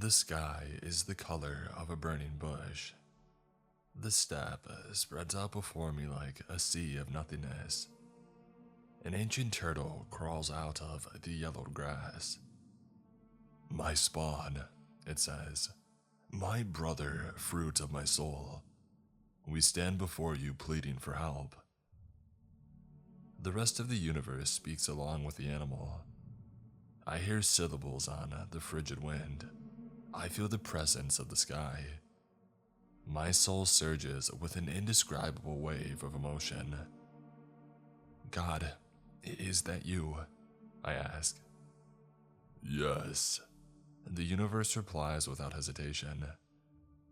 The sky is the color of a burning bush. The steppe spreads out before me like a sea of nothingness. An ancient turtle crawls out of the yellowed grass. "My spawn," it says. "My brother, fruit of my soul. We stand before you pleading for help." The rest of the universe speaks along with the animal. I hear syllables on the frigid wind. I feel the presence of the sky. My soul surges with an indescribable wave of emotion. "God, is that you?" I ask. "Yes," the universe replies without hesitation.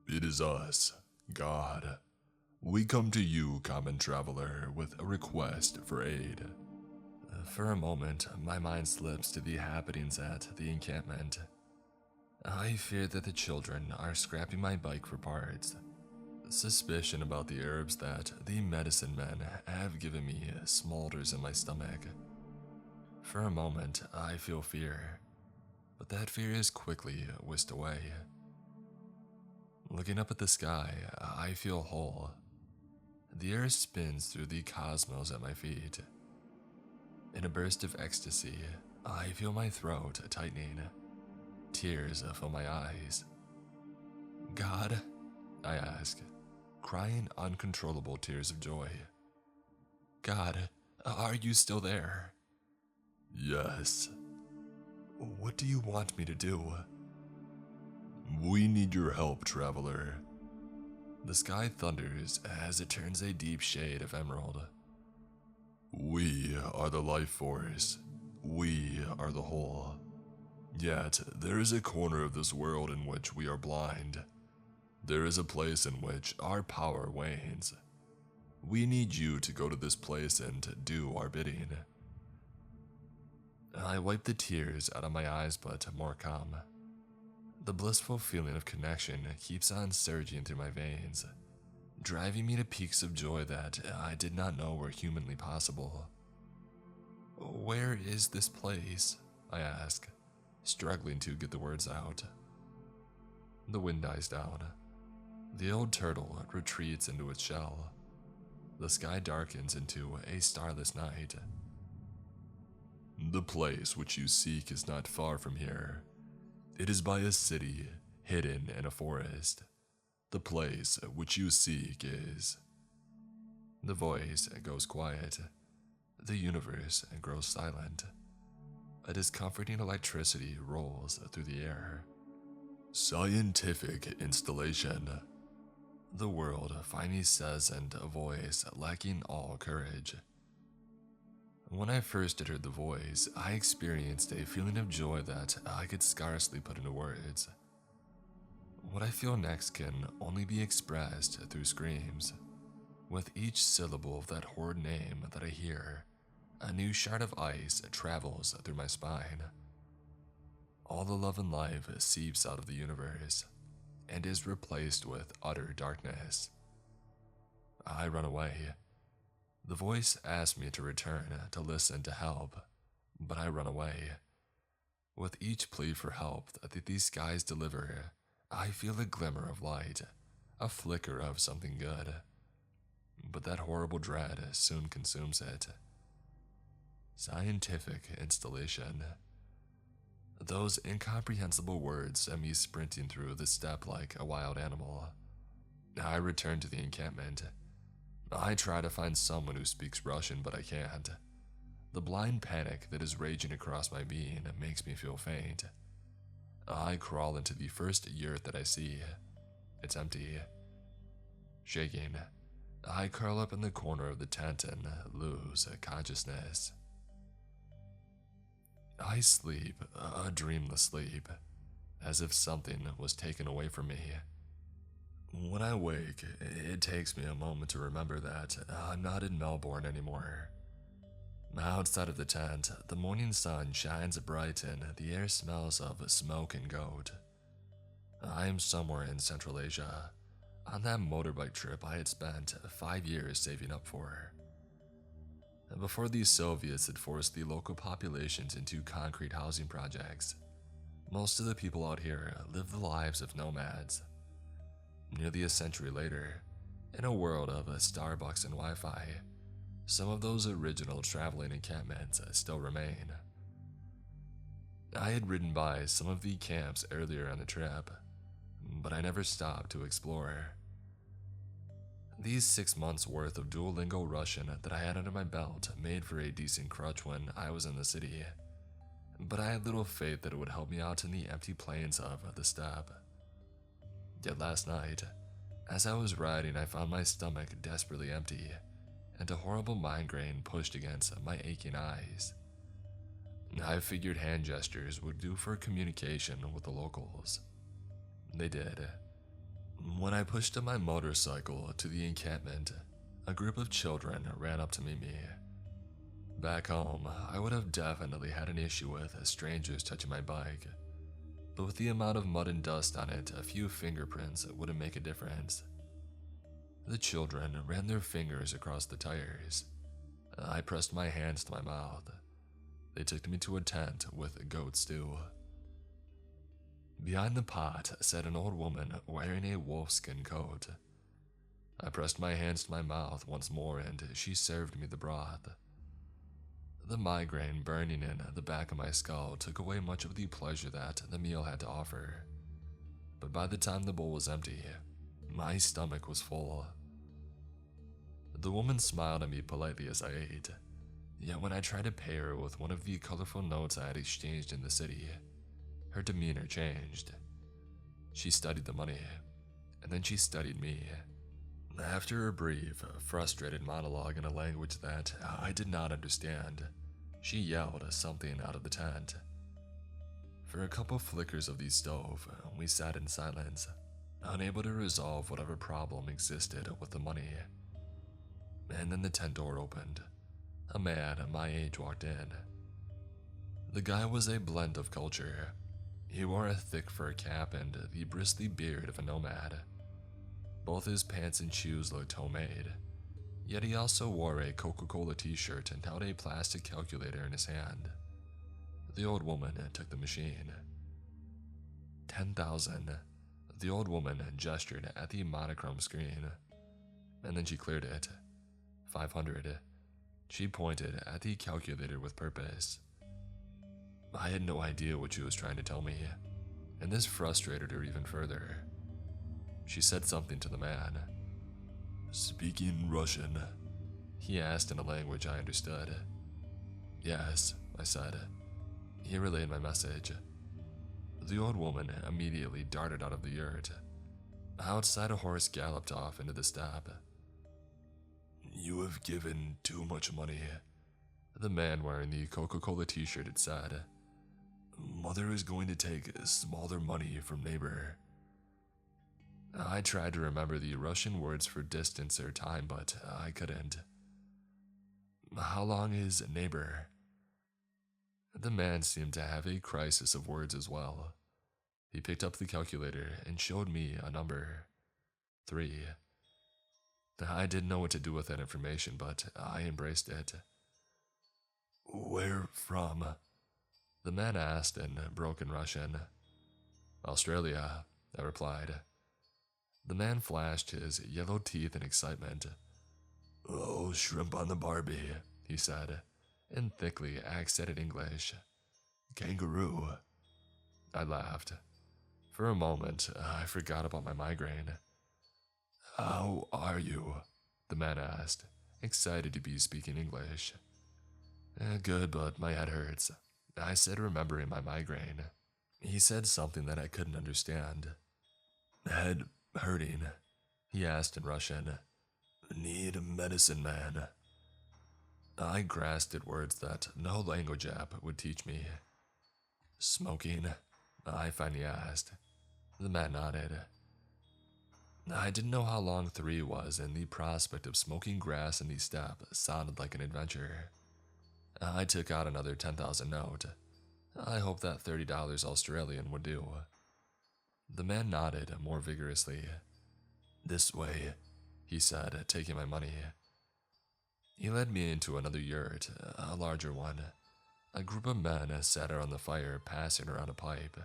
"It is us, God. We come to you, common traveler, with a request for aid." For a moment, my mind slips to the happenings at the encampment. I fear that the children are scrapping my bike for parts. Suspicion about the herbs that the medicine men have given me smolders in my stomach. For a moment, I feel fear, but that fear is quickly whisked away. Looking up at the sky, I feel whole. The air spins through the cosmos at my feet. In a burst of ecstasy, I feel my throat tightening. Tears fill my eyes. "God?" I ask, crying uncontrollable tears of joy. "God, are you still there?" "Yes." "What do you want me to do?" "We need your help, traveler." The sky thunders as it turns a deep shade of emerald. "We are the life force. We are the whole. Yet there is a corner of this world in which we are blind. There is a place in which our power wanes. We need you to go to this place and do our bidding." I wipe the tears out of my eyes, but more calm. The blissful feeling of connection keeps on surging through my veins, driving me to peaks of joy that I did not know were humanly possible. "Where is this place?" I ask, struggling to get the words out. The wind dies down. The old turtle retreats into its shell. The sky darkens into a starless night. "The place which you seek is not far from here. It is by a city, hidden in a forest. The place which you seek is..." The voice goes quiet. The universe grows silent. A discomforting electricity rolls through the air. "Scientific installation," the world finally says in a voice lacking all courage. When I first heard the voice, I experienced a feeling of joy that I could scarcely put into words. What I feel next can only be expressed through screams. With each syllable of that horrid name that I hear, a new shard of ice travels through my spine. All the love and life seeps out of the universe and is replaced with utter darkness. I run away. The voice asks me to return to listen to help, but I run away. With each plea for help that these skies deliver, I feel a glimmer of light, a flicker of something good. But that horrible dread soon consumes it. Scientific installation. Those incomprehensible words send me sprinting through the steppe like a wild animal. I return to the encampment. I try to find someone who speaks Russian, but I can't. The blind panic that is raging across my being makes me feel faint. I crawl into the first yurt that I see. It's empty. Shaking, I curl up in the corner of the tent and lose consciousness. I sleep a dreamless sleep, as if something was taken away from me. When I wake, it takes me a moment to remember that I'm not in Melbourne anymore. Outside of the tent, the morning sun shines bright and the air smells of smoke and goat. I am somewhere in Central Asia, on that motorbike trip I had spent 5 years saving up for. Before the Soviets had forced the local populations into concrete housing projects, Most of the people out here live the lives of nomads. Nearly a century later, in a world of Starbucks and Wi-Fi, some of those original traveling encampments still remain. I had ridden by some of the camps earlier on the trip, but I never stopped to explore. These 6 months worth of Duolingo Russian that I had under my belt made for a decent crutch when I was in the city, but I had little faith that it would help me out in the empty plains of the steppe. Yet last night, as I was riding, I found my stomach desperately empty, and a horrible migraine pushed against my aching eyes. I figured hand gestures would do for communication with the locals. They did. When I pushed up my motorcycle to the encampment, a group of children ran up to meet me. Back home, I would have definitely had an issue with strangers touching my bike, but with the amount of mud and dust on it, a few fingerprints wouldn't make a difference. The children ran their fingers across the tires. I pressed my hands to my mouth. They took me to a tent with goat stew. Behind the pot sat an old woman wearing a wolfskin coat. I pressed my hands to my mouth once more and she served me the broth. The migraine burning in the back of my skull took away much of the pleasure that the meal had to offer. But by the time the bowl was empty, my stomach was full. The woman smiled at me politely as I ate, yet when I tried to pay her with one of the colorful notes I had exchanged in the city, her demeanor changed. She studied the money, and then she studied me. After a brief, frustrated monologue in a language that I did not understand, she yelled something out of the tent. For a couple flickers of the stove, we sat in silence, unable to resolve whatever problem existed with the money. And then the tent door opened. A man my age walked in. The guy was a blend of culture. He wore a thick fur cap and the bristly beard of a nomad. Both his pants and shoes looked homemade, yet he also wore a Coca-Cola t-shirt and held a plastic calculator in his hand. The old woman took the machine. 10,000. The old woman gestured at the monochrome screen, and then she cleared it. 500. She pointed at the calculator with purpose. I had no idea what she was trying to tell me, and this frustrated her even further. She said something to the man. "Speaking Russian?" he asked in a language I understood. "Yes," I said. He relayed my message. The old woman immediately darted out of the yurt. Outside, a horse galloped off into the steppe. "You have given too much money," the man wearing the Coca-Cola t-shirt had said. "Mother is going to take smaller money from neighbor." I tried to remember the Russian words for distance or time, but I couldn't. "How long is neighbor?" The man seemed to have a crisis of words as well. He picked up the calculator and showed me a number. 3. I didn't know what to do with that information, but I embraced it. "Where from?" the man asked in broken Russian. "Australia," I replied. The man flashed his yellow teeth in excitement. "Oh, shrimp on the Barbie," he said, in thickly accented English. "Kangaroo." I laughed. For a moment, I forgot about my migraine. "How are you?" the man asked, excited to be speaking English. "Good, but my head hurts," I said, remembering my migraine. He said something that I couldn't understand. "Head hurting?" he asked in Russian. "Need medicine, man?" I grasped at words that no language app would teach me. "Smoking?" I finally asked. The man nodded. I didn't know how long 3 was, and the prospect of smoking grass in the steppe sounded like an adventure. I took out another 10,000 note. I hoped that $30 Australian would do. The man nodded more vigorously. "This way," he said, taking my money. He led me into another yurt, a larger one. A group of men sat around the fire, passing around a pipe.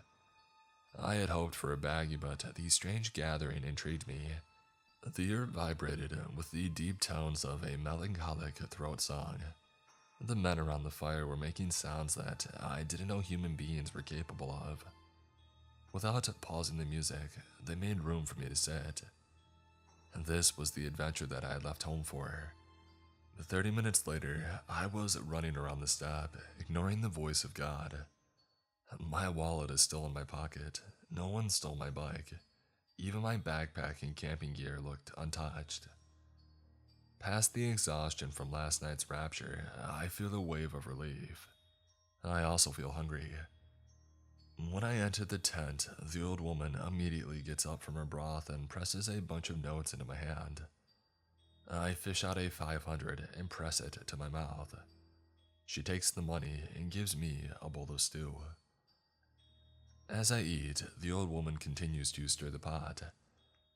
I had hoped for a baggie, but the strange gathering intrigued me. The air vibrated with the deep tones of a melancholic throat song. The men around the fire were making sounds that I didn't know human beings were capable of. Without pausing the music, they made room for me to sit. This was the adventure that I had left home for. 30 minutes later, I was running around the steppe, ignoring the voice of God. My wallet is still in my pocket. No one stole my bike. Even my backpack and camping gear looked untouched. Past the exhaustion from last night's rapture, I feel a wave of relief. I also feel hungry. When I entered the tent, the old woman immediately gets up from her broth and presses a bunch of notes into my hand. I fish out a 500 and press it to my mouth. She takes the money and gives me a bowl of stew. As I eat, the old woman continues to stir the pot.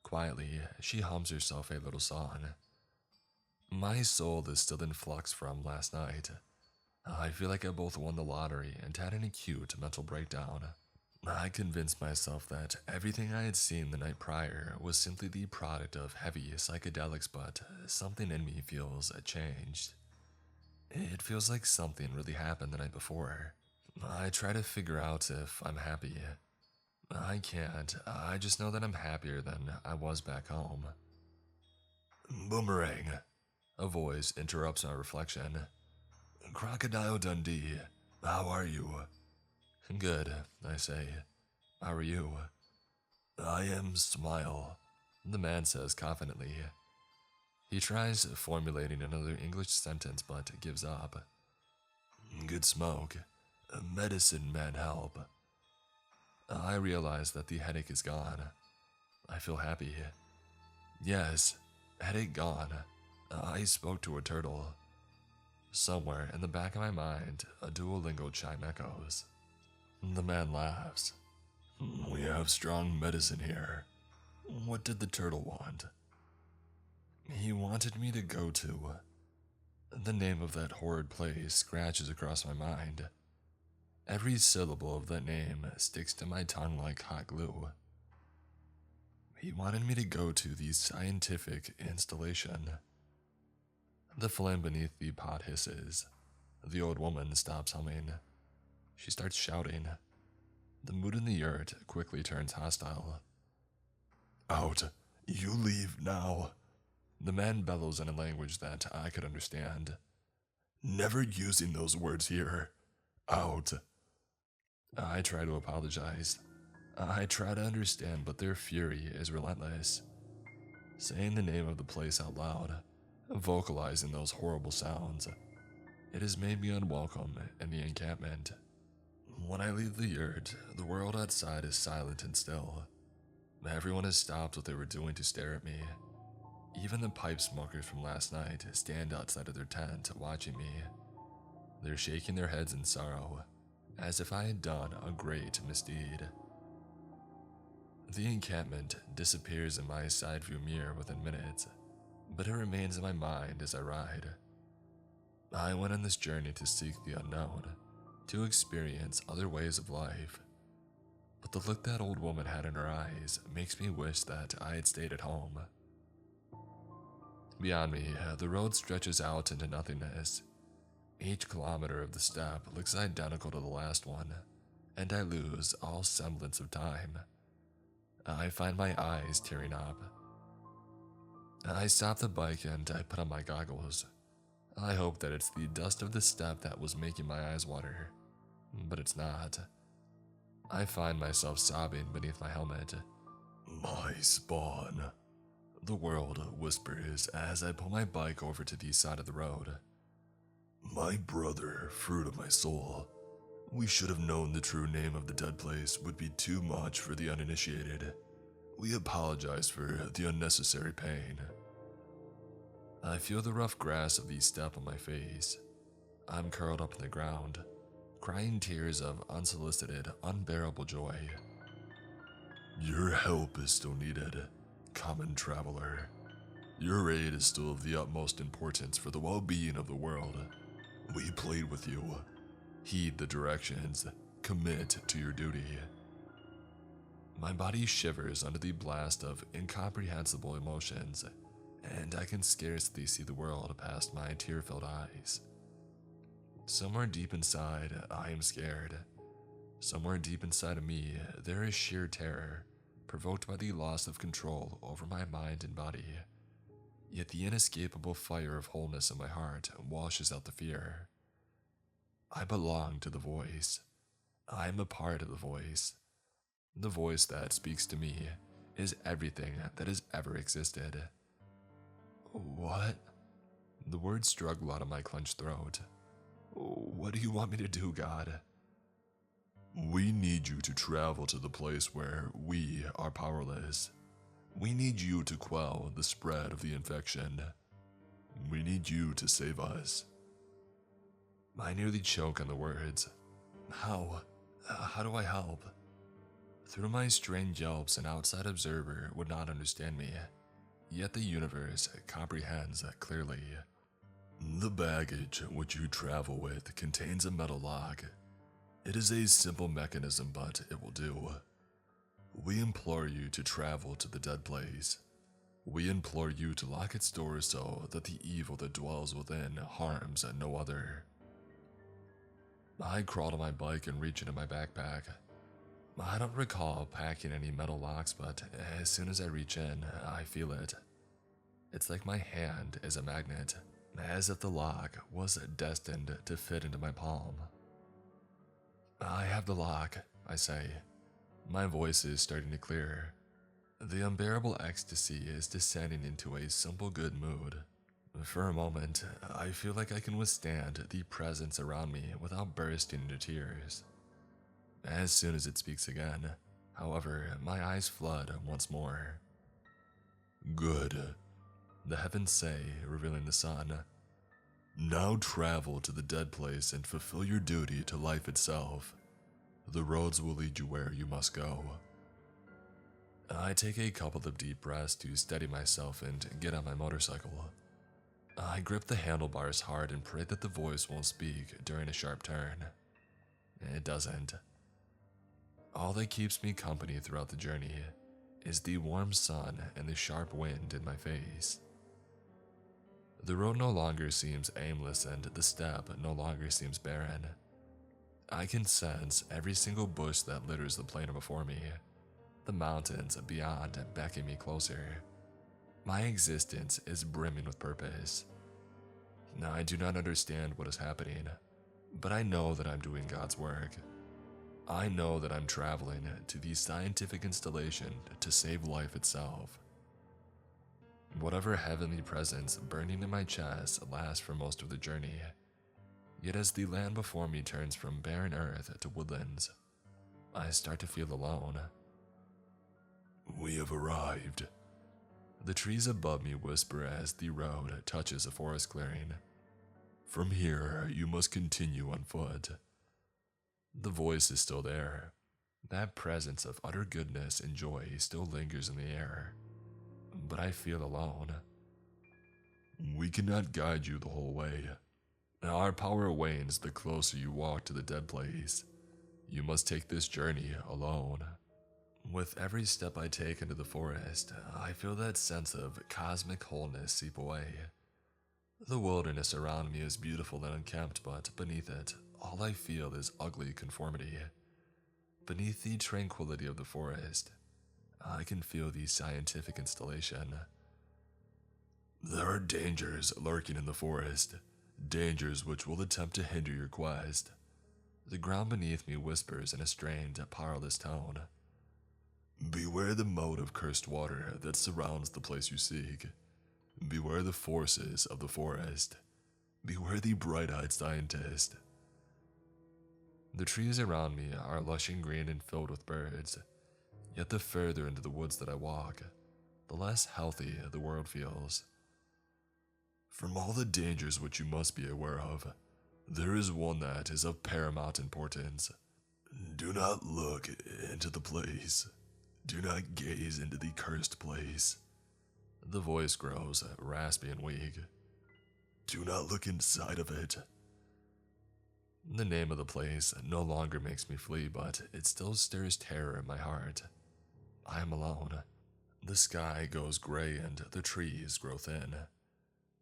Quietly, she hums herself a little song. My soul is still in flux from last night. I feel like I both won the lottery and had an acute mental breakdown. I convinced myself that everything I had seen the night prior was simply the product of heavy psychedelics, but something in me feels changed. It feels like something really happened the night before. I try to figure out if I'm happy. I can't. I just know that I'm happier than I was back home. Boomerang. A voice interrupts my reflection. Crocodile Dundee, how are you? Good, I say. How are you? I am Smile, the man says confidently. He tries formulating another English sentence but gives up. Good smoke. Medicine man help. I realize that the headache is gone. I feel happy. Yes, headache gone. I spoke to a turtle. Somewhere in the back of my mind, a Duolingo chime echoes. The man laughs. We have strong medicine here. What did the turtle want? He wanted me to go to. The name of that horrid place scratches across my mind. Every syllable of that name sticks to my tongue like hot glue. He wanted me to go to the scientific installation. The flame beneath the pot hisses. The old woman stops humming. She starts shouting. The mood in the yurt quickly turns hostile. Out! You leave now! The man bellows in a language that I could understand. Never using those words here. Out! I try to apologize. I try to understand, but their fury is relentless. Saying the name of the place out loud, vocalizing those horrible sounds, it has made me unwelcome in the encampment. When I leave the yurt, the world outside is silent and still. Everyone has stopped what they were doing to stare at me. Even the pipe smokers from last night stand outside of their tent watching me. They're shaking their heads in sorrow, as if I had done a great misdeed. The encampment disappears in my side view mirror within minutes, but it remains in my mind as I ride. I went on this journey to seek the unknown, to experience other ways of life. But the look that old woman had in her eyes makes me wish that I had stayed at home. Beyond me, the road stretches out into nothingness. Each kilometer of the steppe looks identical to the last one, and I lose all semblance of time. I find my eyes tearing up. I stop the bike and I put on my goggles. I hope that it's the dust of the steppe that was making my eyes water, but it's not. I find myself sobbing beneath my helmet. My spawn, the world whispers as I pull my bike over to the side of the road. My brother, fruit of my soul. We should have known the true name of the dead place would be too much for the uninitiated. We apologize for the unnecessary pain. I feel the rough grass of the steppe on my face. I'm curled up in the ground, crying tears of unsolicited, unbearable joy. Your help is still needed, common traveler. Your aid is still of the utmost importance for the well-being of the world. We plead with you. Heed the directions. Commit to your duty. My body shivers under the blast of incomprehensible emotions, and I can scarcely see the world past my tear-filled eyes. Somewhere deep inside, I am scared. Somewhere deep inside of me, there is sheer terror, provoked by the loss of control over my mind and body. Yet the inescapable fire of wholeness in my heart washes out the fear. I belong to the voice. I am a part of the voice. The voice that speaks to me is everything that has ever existed. What? The words struggle out of my clenched throat. What do you want me to do, God? We need you to travel to the place where we are powerless. We need you to quell the spread of the infection. We need you to save us. I nearly choke on the words. How? How do I help? Through my strange yelps, an outside observer would not understand me, yet the universe comprehends clearly. The baggage which you travel with contains a metal lock. It is a simple mechanism, but it will do. We implore you to travel to the dead place. We implore you to lock its doors so that the evil that dwells within harms no other. I crawl to my bike and reach into my backpack. I don't recall packing any metal locks, but as soon as I reach in, I feel it. It's like my hand is a magnet, as if the lock was destined to fit into my palm. I have the lock, I say. My voice is starting to clear. The unbearable ecstasy is descending into a simple good mood. For a moment, I feel like I can withstand the presence around me without bursting into tears. As soon as it speaks again, however, my eyes flood once more. Good, the heavens say, revealing the sun. Now travel to the dead place and fulfill your duty to life itself. The roads will lead you where you must go. I take a couple of deep breaths to steady myself and get on my motorcycle. I grip the handlebars hard and pray that the voice won't speak during a sharp turn. It doesn't. All that keeps me company throughout the journey is the warm sun and the sharp wind in my face. The road no longer seems aimless and the steppe no longer seems barren. I can sense every single bush that litters the plain before me, the mountains beyond beckoning me closer. My existence is brimming with purpose. Now, I do not understand what is happening, but I know that I'm doing God's work. I know that I'm traveling to the scientific installation to save life itself. Whatever heavenly presence burning in my chest lasts for most of the journey. Yet as the land before me turns from barren earth to woodlands, I start to feel alone. We have arrived. The trees above me whisper as the road touches a forest clearing. From here, you must continue on foot. The voice is still there. That presence of utter goodness and joy still lingers in the air. But I feel alone. We cannot guide you the whole way. Our power wanes the closer you walk to the dead place. You must take this journey alone. With every step I take into the forest, I feel that sense of cosmic wholeness seep away. The wilderness around me is beautiful and unkempt, but beneath it, all I feel is ugly conformity. Beneath the tranquility of the forest, I can feel the scientific installation. There are dangers lurking in the forest, dangers which will attempt to hinder your quest. The ground beneath me whispers in a strained, powerless tone. Beware the moat of cursed water that surrounds the place you seek. Beware the forces of the forest. Beware the bright-eyed scientist. The trees around me are lush and green and filled with birds, yet the further into the woods that I walk, the less healthy the world feels. From all the dangers which you must be aware of, there is one that is of paramount importance. Do not look into the place. Do not gaze into the cursed place. The voice grows raspy and weak. Do not look inside of it. The name of the place no longer makes me flee, but it still stirs terror in my heart. I am alone. The sky goes gray and the trees grow thin.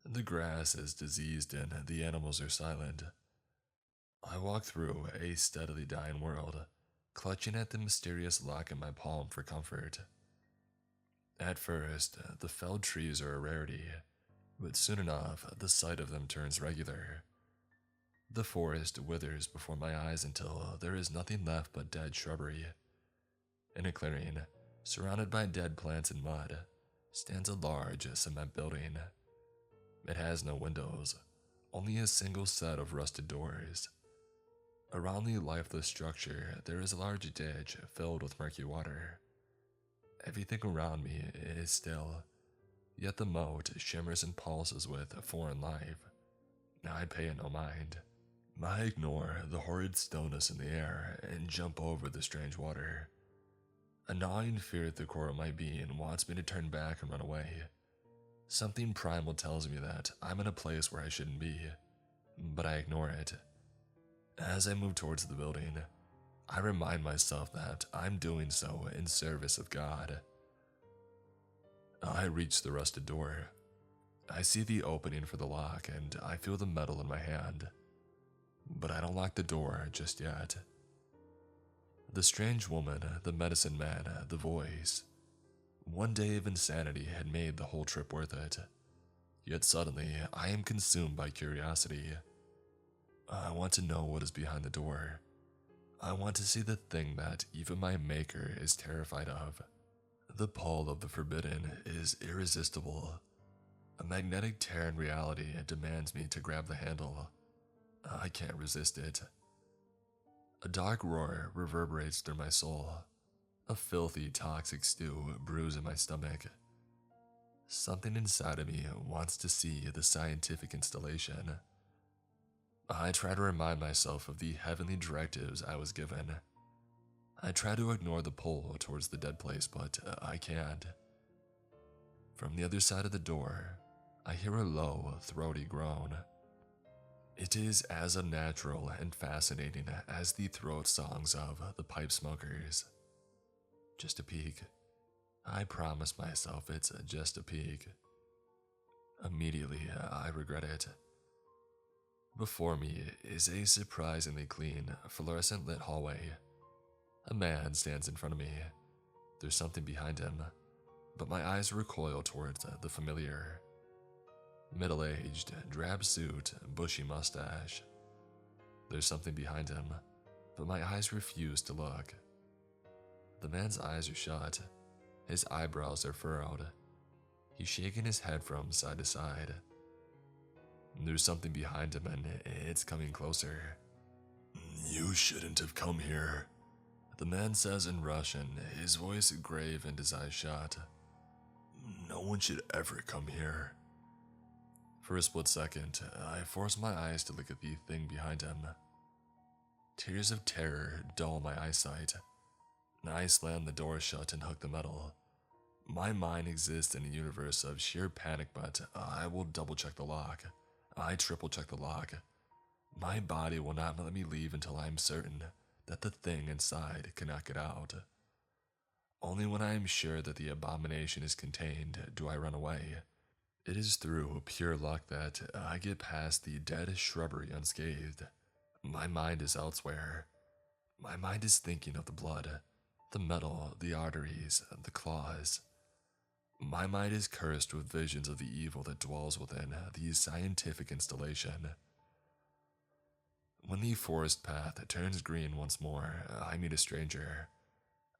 The grass is diseased and the animals are silent. I walk through a steadily dying world, clutching at the mysterious lock in my palm for comfort. At first, the felled trees are a rarity, but soon enough, the sight of them turns regular. The forest withers before my eyes until there is nothing left but dead shrubbery. In a clearing, surrounded by dead plants and mud, stands a large cement building. It has no windows, only a single set of rusted doors. Around the lifeless structure, there is a large ditch filled with murky water. Everything around me is still, yet the moat shimmers and pulses with foreign life. I pay it no mind. I ignore the horrid stillness in the air and jump over the strange water. A gnawing fear at the core of my being wants me to turn back and run away. Something primal tells me that I'm in a place where I shouldn't be, but I ignore it. As I move towards the building, I remind myself that I'm doing so in service of God. I reach the rusted door. I see the opening for the lock and I feel the metal in my hand. But I don't lock the door just yet. The strange woman, the medicine man, the voice. One day of insanity had made the whole trip worth it. Yet suddenly, I am consumed by curiosity. I want to know what is behind the door. I want to see the thing that even my maker is terrified of. The pull of the forbidden is irresistible. A magnetic tear in reality demands me to grab the handle. I can't resist it. A dark roar reverberates through my soul. A filthy, toxic stew brews in my stomach. Something inside of me wants to see the scientific installation. I try to remind myself of the heavenly directives I was given. I try to ignore the pull towards the dead place, but I can't. From the other side of the door, I hear a low, throaty groan. It is as unnatural and fascinating as the throat songs of the pipe smokers. Just a peek. I promise myself it's just a peek. Immediately, I regret it. Before me is a surprisingly clean, fluorescent lit hallway. A man stands in front of me. There's something behind him, but my eyes recoil towards the familiar. Middle-aged, drab suit, bushy mustache. There's something behind him, but my eyes refuse to look. The man's eyes are shut. His eyebrows are furrowed. He's shaking his head from side to side. There's something behind him and it's coming closer. "You shouldn't have come here," the man says in Russian, his voice grave and his eyes shut. "No one should ever come here." For a split second, I force my eyes to look at the thing behind him. Tears of terror dull my eyesight. I slam the door shut and hook the metal. My mind exists in a universe of sheer panic, but I will double-check the lock. I triple-check the lock. My body will not let me leave until I am certain that the thing inside cannot get out. Only when I am sure that the abomination is contained do I run away. It is through pure luck that I get past the dead shrubbery unscathed. My mind is elsewhere. My mind is thinking of the blood, the metal, the arteries, the claws. My mind is cursed with visions of the evil that dwells within the scientific installation. When the forest path turns green once more, I meet a stranger.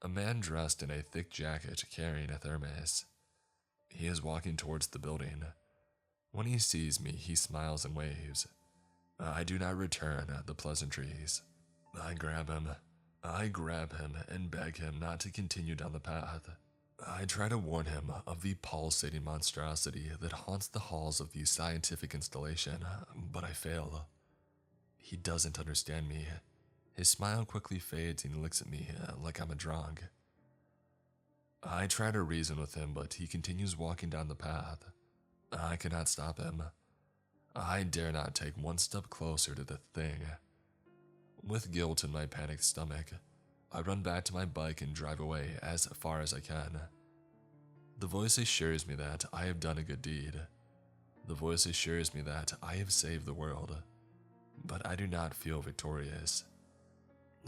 A man dressed in a thick jacket carrying a thermos. He is walking towards the building. When he sees me, he smiles and waves. I do not return the pleasantries. I grab him and beg him not to continue down the path. I try to warn him of the pulsating monstrosity that haunts the halls of the scientific installation, but I fail. He doesn't understand me. His smile quickly fades and he looks at me like I'm a drunk. I try to reason with him, but he continues walking down the path. I cannot stop him. I dare not take one step closer to the thing. With guilt in my panicked stomach, I run back to my bike and drive away as far as I can. The voice assures me that I have done a good deed. The voice assures me that I have saved the world, but I do not feel victorious.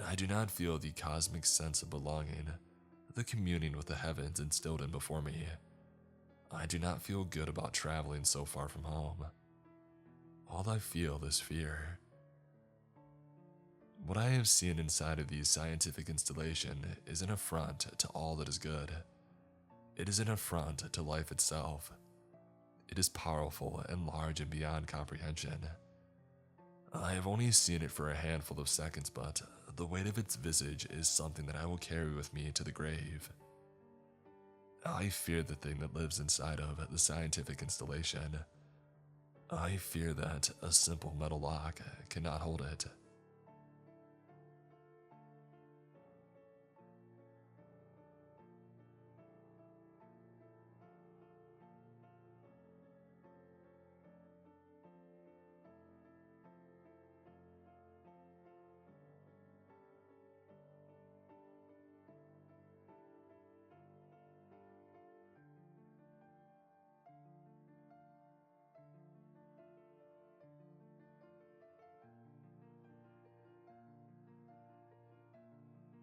I do not feel the cosmic sense of belonging, the communing with the heavens instilled in before me. I do not feel good about traveling so far from home. All I feel is fear. What I have seen inside of the scientific installation is an affront to all that is good. It is an affront to life itself. It is powerful and large and beyond comprehension. I have only seen it for a handful of seconds, but the weight of its visage is something that I will carry with me to the grave. I fear the thing that lives inside of the scientific installation. I fear that a simple metal lock cannot hold it.